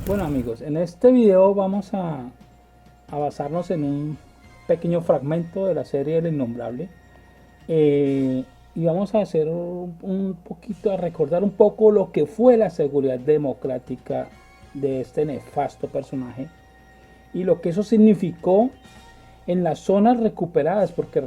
Bueno amigos, en este video vamos a basarnos en un pequeño fragmento de la serie El Innombrable, y vamos a hacer un poquito, a recordar un poco lo que fue la seguridad democrática de este nefasto personaje y lo que eso significó en las zonas recuperadas, porque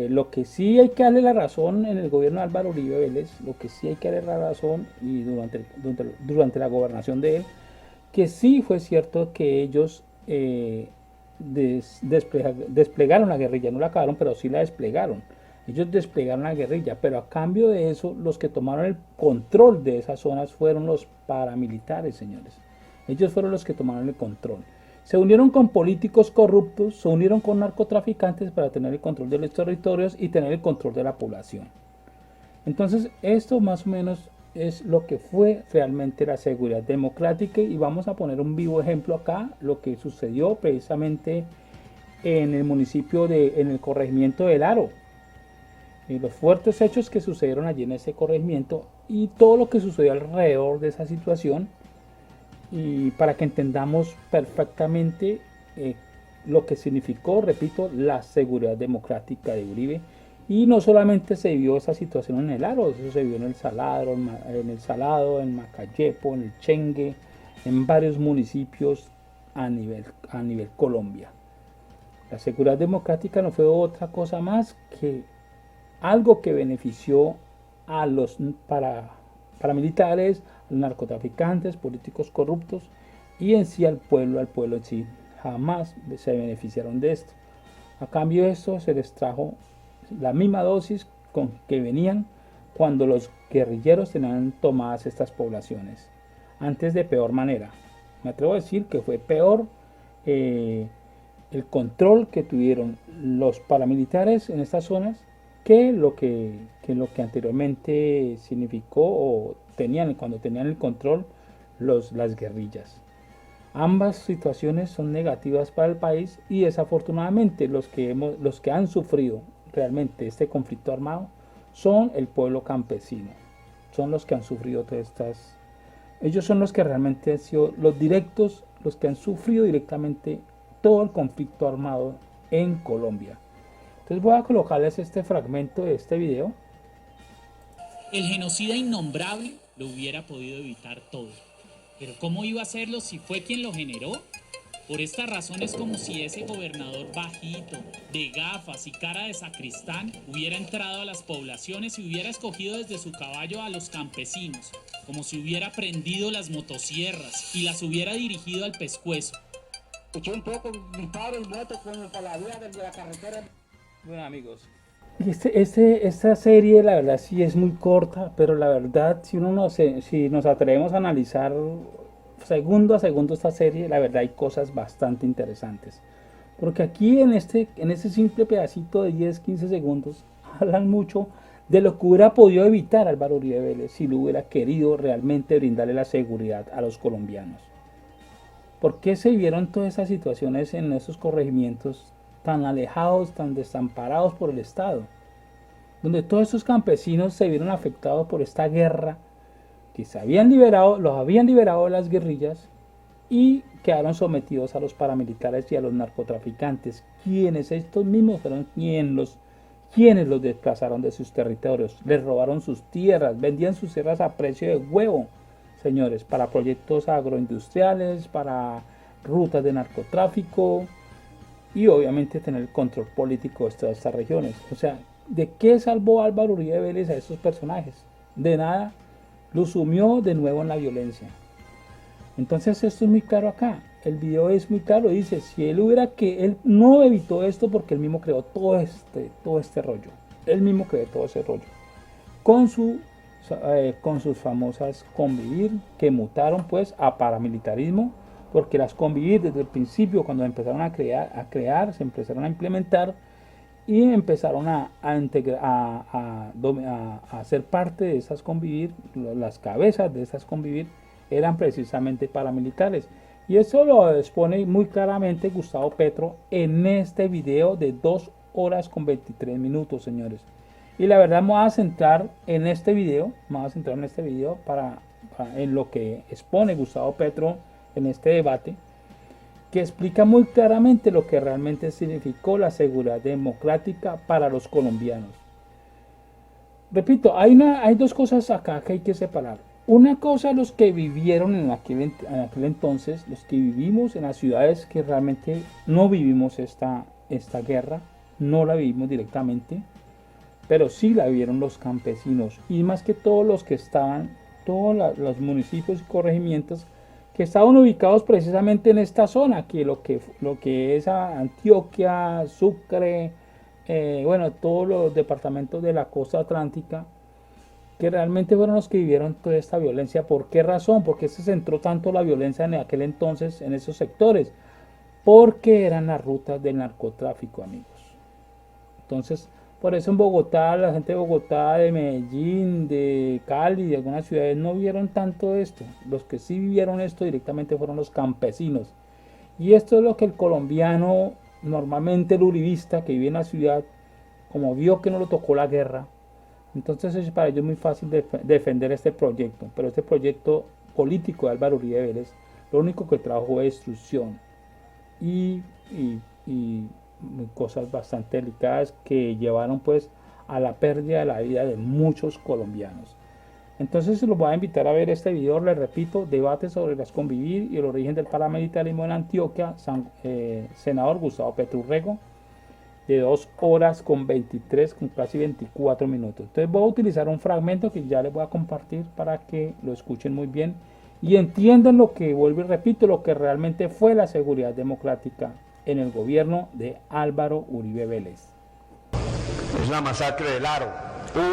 lo que sí hay que darle la razón en el gobierno de Álvaro Uribe Vélez, lo que sí hay que darle la razón y durante la gobernación de él, que sí fue cierto que ellos desplegaron la guerrilla, no la acabaron, pero sí la desplegaron. Ellos desplegaron la guerrilla, pero a cambio de eso, los que tomaron el control de esas zonas fueron los paramilitares, señores. Ellos fueron los que tomaron el control. Se unieron con políticos corruptos, se unieron con narcotraficantes para tener el control de los territorios y tener el control de la población. Entonces, esto más o menos es lo que fue realmente la seguridad democrática, y vamos a poner un vivo ejemplo acá, lo que sucedió precisamente en el municipio en el corregimiento del Aro, y los fuertes hechos que sucedieron allí en ese corregimiento y todo lo que sucedió alrededor de esa situación, y para que entendamos perfectamente lo que significó, repito, la seguridad democrática de Uribe. Y no solamente se vio esa situación en el Aro, eso se vio en el Salado, en Macayepo, en el Chengue, en varios municipios a nivel Colombia. La seguridad democrática no fue otra cosa más que algo que benefició a los paramilitares, a los narcotraficantes, políticos corruptos y en sí al pueblo en sí. Jamás se beneficiaron de esto. A cambio de esto se les trajo la misma dosis con que venían cuando los guerrilleros tenían tomadas estas poblaciones. Antes de peor manera. Me atrevo a decir que fue peor el control que tuvieron los paramilitares en estas zonas que lo que anteriormente significó o tenían cuando tenían el control las guerrillas. Ambas situaciones son negativas para el país y desafortunadamente los que han sufrido realmente este conflicto armado son el pueblo campesino, son los que han sufrido todas estas, ellos son los que realmente han sido los directos, los que han sufrido directamente todo el conflicto armado en Colombia. Entonces voy a colocarles este fragmento de este video. El genocida innombrable lo hubiera podido evitar todo. Pero ¿cómo iba a hacerlo si fue quien lo generó? Por esta razón es como si ese gobernador bajito, de gafas y cara de sacristán, hubiera entrado a las poblaciones y hubiera escogido desde su caballo a los campesinos, como si hubiera prendido las motosierras y las hubiera dirigido al pescuezo. Escuché un poco disparos y muertos como por la vía de la carretera. Bueno amigos, esta serie la verdad sí es muy corta, pero la verdad si nos atrevemos a analizar segundo a segundo esta serie, la verdad hay cosas bastante interesantes. Porque aquí en este simple pedacito de 10-15 segundos hablan mucho de lo que hubiera podido evitar Álvaro Uribe Vélez si lo hubiera querido realmente brindarle la seguridad a los colombianos. ¿Por qué se vieron todas esas situaciones en esos corregimientos tan alejados, tan desamparados por el Estado? Donde todos esos campesinos se vieron afectados por esta guerra que se habían liberado, los habían liberado de las guerrillas y quedaron sometidos a los paramilitares y a los narcotraficantes, quienes estos mismos fueron quienes los desplazaron de sus territorios, les robaron sus tierras, vendían sus tierras a precio de huevo, señores, para proyectos agroindustriales, para rutas de narcotráfico y obviamente tener el control político de todas estas regiones. O sea, ¿de qué salvó Álvaro Uribe Vélez a estos personajes? De nada, lo sumió de nuevo en la violencia. Entonces esto es muy claro acá. El video es muy claro, dice, si él no evitó esto porque él mismo creó todo este rollo. Él mismo creó todo ese rollo. Con con sus famosas convivir que mutaron pues a paramilitarismo, porque las convivir desde el principio cuando empezaron a crear, se empezaron a implementar y empezaron a ser parte de esas convivir, las cabezas de esas convivir eran precisamente paramilitares. Y eso lo expone muy claramente Gustavo Petro en este video de 2 horas con 23 minutos, señores. Y la verdad me voy a centrar en este video, en lo que expone Gustavo Petro en este debate, que explica muy claramente lo que realmente significó la seguridad democrática para los colombianos. Repito, hay dos cosas acá que hay que separar. Una cosa, los que vivieron en aquel entonces, los que vivimos en las ciudades que realmente no vivimos esta guerra, no la vivimos directamente, pero sí la vivieron los campesinos, y más que todos los que estaban, todos los municipios y corregimientos que estaban ubicados precisamente en esta zona, que lo que es Antioquia, Sucre, bueno, todos los departamentos de la costa atlántica, que realmente fueron los que vivieron toda esta violencia. ¿Por qué razón? ¿Por qué se centró tanto la violencia en aquel entonces en esos sectores? Porque eran las rutas del narcotráfico, amigos. Entonces, por eso en Bogotá, la gente de Bogotá, de Medellín, de Cali, de algunas ciudades no vieron tanto esto. Los que sí vivieron esto directamente fueron los campesinos. Y esto es lo que el colombiano, normalmente el uribista que vive en la ciudad, como vio que no lo tocó la guerra, entonces es para ellos muy fácil defender este proyecto. Pero este proyecto político de Álvaro Uribe Vélez, lo único que trajo fue destrucción y cosas bastante delicadas que llevaron pues a la pérdida de la vida de muchos colombianos. Entonces los voy a invitar a ver este video, les repito, debate sobre las convivir y el origen del paramilitarismo en Antioquia, senador Gustavo Petro Urrego, de 2 horas con 23, con casi 24 minutos. Entonces voy a utilizar un fragmento que ya les voy a compartir para que lo escuchen muy bien y entiendan lo que, vuelvo y repito, lo que realmente fue la seguridad democrática en el gobierno de Álvaro Uribe Vélez. Es la masacre del Aro,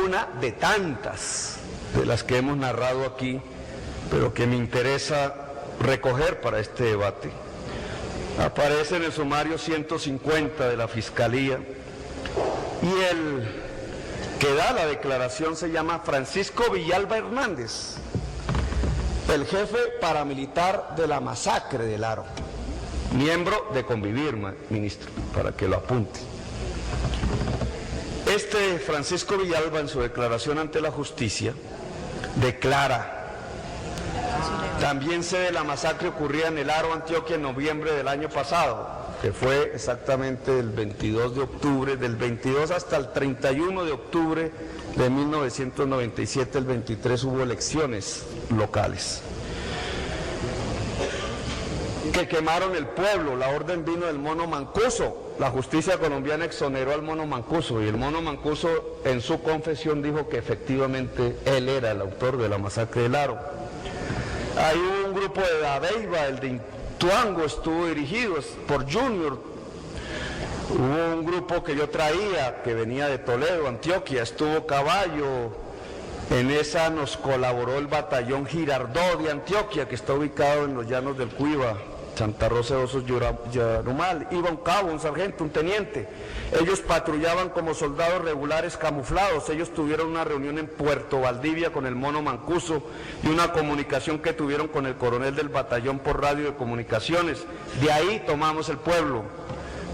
una de tantas de las que hemos narrado aquí, pero que me interesa recoger para este debate. Aparece en el sumario 150 de la Fiscalía y el que da la declaración se llama Francisco Villalba Hernández, el jefe paramilitar de la masacre del Aro, miembro de Convivir, ministro, para que lo apunte. Este Francisco Villalba, en su declaración ante la justicia, declara: también sé de la masacre ocurrida en el Aro, Antioquia, en noviembre del año pasado, que fue exactamente el 22 de octubre, del 22 hasta el 31 de octubre de 1997, el 23 hubo elecciones locales, que quemaron el pueblo, la orden vino del Mono Mancuso, la justicia colombiana exoneró al Mono Mancuso y el Mono Mancuso en su confesión dijo que efectivamente él era el autor de la masacre del Aro. Hay un grupo de Dabeiba, el de Ituango, estuvo dirigido por Junior. Hubo un grupo que yo traía, que venía de Toledo, Antioquia, estuvo Caballo. En esa nos colaboró el batallón Girardot de Antioquia, que está ubicado en los llanos del Cuiva, Santa Rosa de Osos, Yarumal. Iba un cabo, un sargento, un teniente. Ellos patrullaban como soldados regulares camuflados. Ellos tuvieron una reunión en Puerto Valdivia con el Mono Mancuso y una comunicación que tuvieron con el coronel del batallón por radio de comunicaciones. De ahí tomamos el pueblo.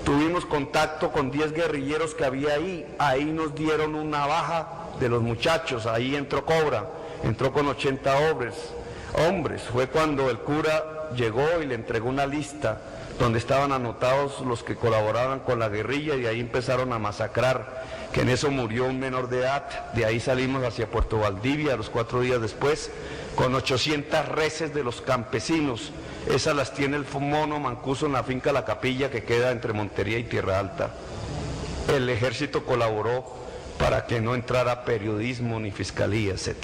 Tuvimos contacto con 10 guerrilleros que había ahí. Ahí nos dieron una baja de los muchachos. Ahí entró Cobra, entró con 80 hombres. Fue cuando el cura llegó y le entregó una lista donde estaban anotados los que colaboraban con la guerrilla y de ahí empezaron a masacrar, que en eso murió un menor de edad. De ahí salimos hacia Puerto Valdivia, a los 4 días después, con 800 reses de los campesinos. Esas las tiene el Mono Mancuso en la finca La Capilla, que queda entre Montería y Tierra Alta. El ejército colaboró para que no entrara periodismo ni fiscalía, etc.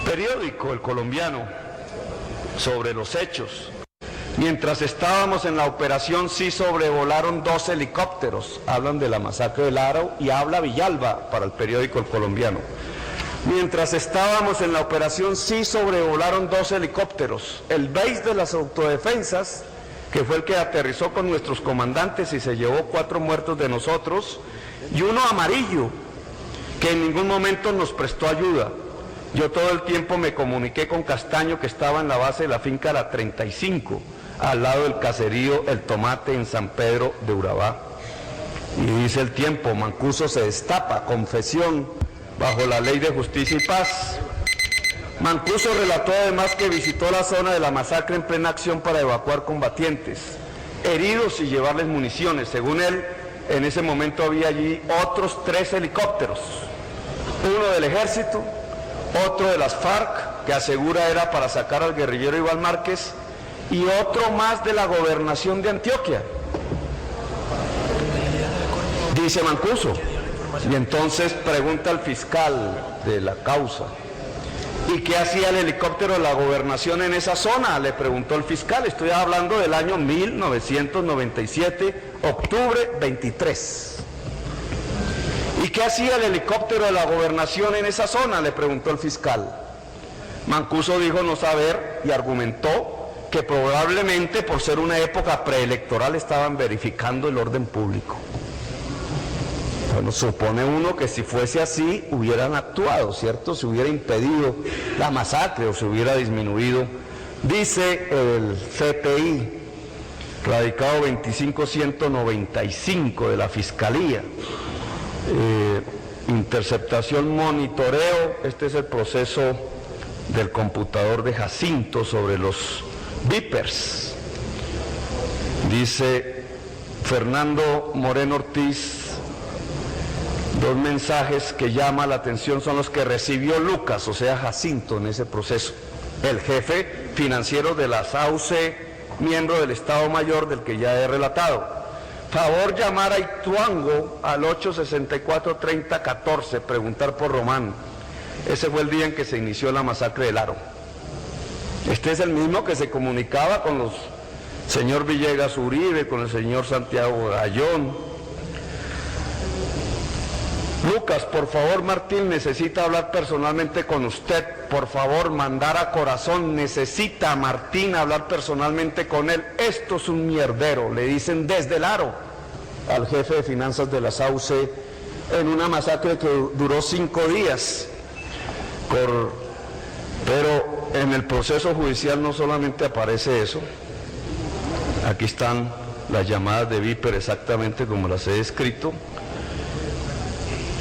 Periódico El Colombiano, sobre los hechos. Mientras estábamos en la operación sí sobrevolaron 2 helicópteros, hablan de la masacre del Aro y habla Villalba para el periódico El Colombiano. Mientras estábamos en la operación sí sobrevolaron 2 helicópteros, el base de las autodefensas, que fue el que aterrizó con nuestros comandantes y se llevó 4 muertos de nosotros, y uno amarillo, que en ningún momento nos prestó ayuda. Yo todo el tiempo me comuniqué con Castaño, que estaba en la base de la finca La 35, al lado del caserío El Tomate en San Pedro de Urabá. Y dice el tiempo, Mancuso se destapa, confesión, bajo la ley de justicia y paz. Mancuso relató además que visitó la zona de la masacre en plena acción para evacuar combatientes, heridos y llevarles municiones. Según él, en ese momento había allí otros 3 helicópteros, uno del ejército, otro de las FARC, que asegura era para sacar al guerrillero Iván Márquez, y otro más de la gobernación de Antioquia. Dice Mancuso. Y entonces pregunta al fiscal de la causa: ¿y qué hacía el helicóptero de la gobernación en esa zona? Le preguntó el fiscal. Estoy hablando del año 1997, octubre 23. ¿Y qué hacía el helicóptero de la gobernación en esa zona? Le preguntó el fiscal. Mancuso dijo no saber y argumentó que probablemente por ser una época preelectoral estaban verificando el orden público. Bueno, supone uno que si fuese así hubieran actuado, ¿cierto? Se hubiera impedido la masacre o se hubiera disminuido. Dice el CPI, radicado 25195 de la Fiscalía, interceptación, monitoreo, este es el proceso del computador de Jacinto sobre los Vipers. Dice Fernando Moreno Ortiz, 2 mensajes que llama la atención son los que recibió Lucas, o sea Jacinto, en ese proceso, el jefe financiero de la SAUCE, miembro del Estado Mayor del que ya he relatado. Favor llamar a Ituango al 864-3014, preguntar por Román. Ese fue el día en que se inició la masacre del Aro. Este es el mismo que se comunicaba con los señor Villegas Uribe, con el señor Santiago Gallón. Lucas, por favor, Martín necesita hablar personalmente con usted. Por favor, mandar a Corazón, necesita Martín hablar personalmente con él. Esto es un mierdero, le dicen desde el Aro al jefe de finanzas de la SAUCE en una masacre que duró 5 días. Pero en el proceso judicial no solamente aparece eso, aquí están las llamadas de Viper exactamente como las he descrito,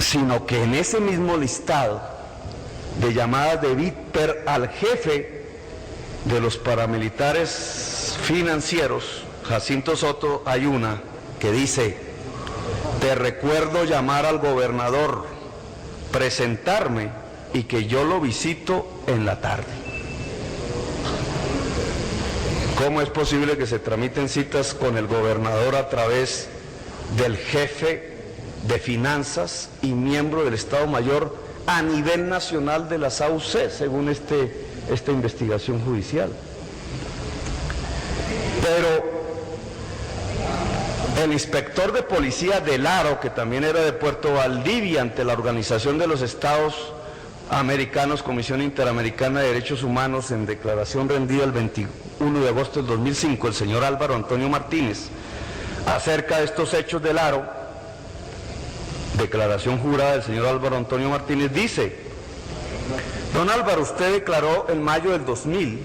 sino que en ese mismo listado de llamadas de Viper al jefe de los paramilitares financieros, Jacinto Soto, hay una que dice: te recuerdo llamar al gobernador, presentarme y que yo lo visito en la tarde. ¿Cómo es posible que se tramiten citas con el gobernador a través del jefe de finanzas y miembro del Estado Mayor a nivel nacional de la SAUCE, según esta investigación judicial? Pero el inspector de policía del Aro, que también era de Puerto Valdivia, ante la Organización de los Estados Americanos, Comisión Interamericana de Derechos Humanos, en declaración rendida el 21 de agosto del 2005, el señor Álvaro Antonio Martínez, acerca de estos hechos del Aro, declaración jurada del señor Álvaro Antonio Martínez, dice: don Álvaro, usted declaró en mayo del 2000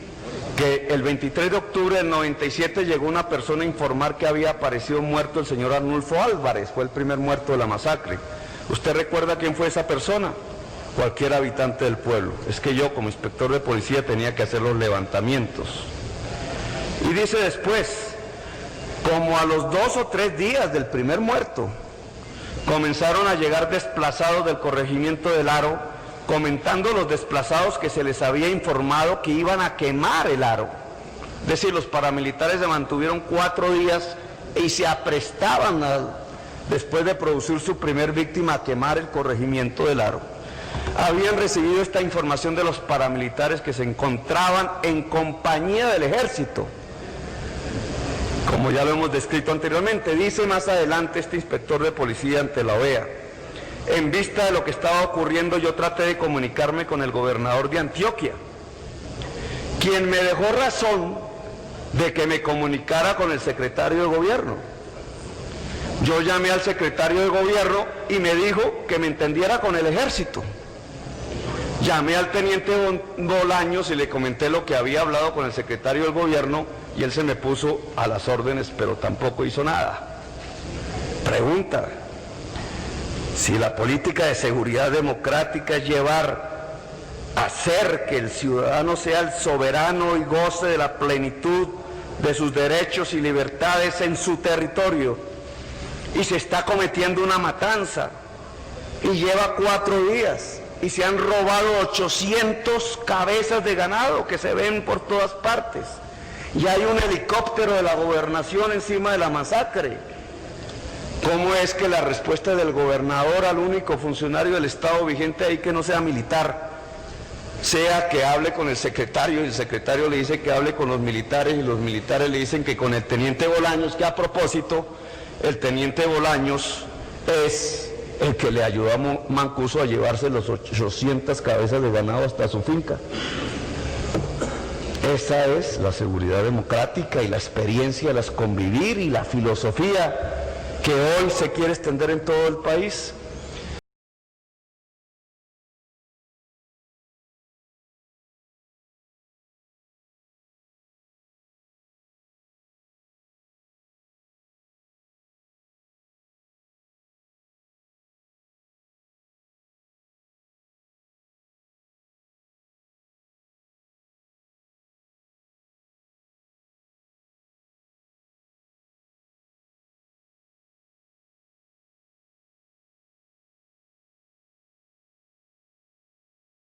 que el 23 de octubre del 97 llegó una persona a informar que había aparecido muerto el señor Arnulfo Álvarez, fue el primer muerto de la masacre. ¿Usted recuerda quién fue esa persona? Cualquier habitante del pueblo. Es que yo, como inspector de policía, tenía que hacer los levantamientos. Y dice después: como a los 2 o 3 días del primer muerto, comenzaron a llegar desplazados del corregimiento del Aro, comentando los desplazados que se les había informado que iban a quemar el Aro. Es decir, los paramilitares se mantuvieron 4 días y se aprestaban después de producir su primer víctima, a quemar el corregimiento del Aro. Habían recibido esta información de los paramilitares que se encontraban en compañía del ejército, como ya lo hemos descrito anteriormente. Dice más adelante este inspector de policía ante la OEA: en vista de lo que estaba ocurriendo, yo traté de comunicarme con el gobernador de Antioquia, quien me dejó razón de que me comunicara con el secretario de gobierno. Yo llamé al secretario de gobierno y me dijo que me entendiera con el ejército. Llamé al teniente Bolaños y le comenté lo que había hablado con el secretario del gobierno y él se me puso a las órdenes, pero tampoco hizo nada. Pregunta: si la política de seguridad democrática es llevar hacer que el ciudadano sea el soberano y goce de la plenitud de sus derechos y libertades en su territorio, y se está cometiendo una matanza, y lleva 4 días, y se han robado 800 cabezas de ganado que se ven por todas partes, y hay un helicóptero de la gobernación encima de la masacre. ¿Cómo es que la respuesta del gobernador al único funcionario del Estado vigente ahí que no sea militar, sea que hable con el secretario, y el secretario le dice que hable con los militares, y los militares le dicen que con el teniente Bolaños, que a propósito, el teniente Bolaños es el que le ayudó a Mancuso a llevarse los 800 cabezas de ganado hasta su finca? Esa es la seguridad democrática y la experiencia, las convivir y la filosofía que hoy se quiere extender en todo el país.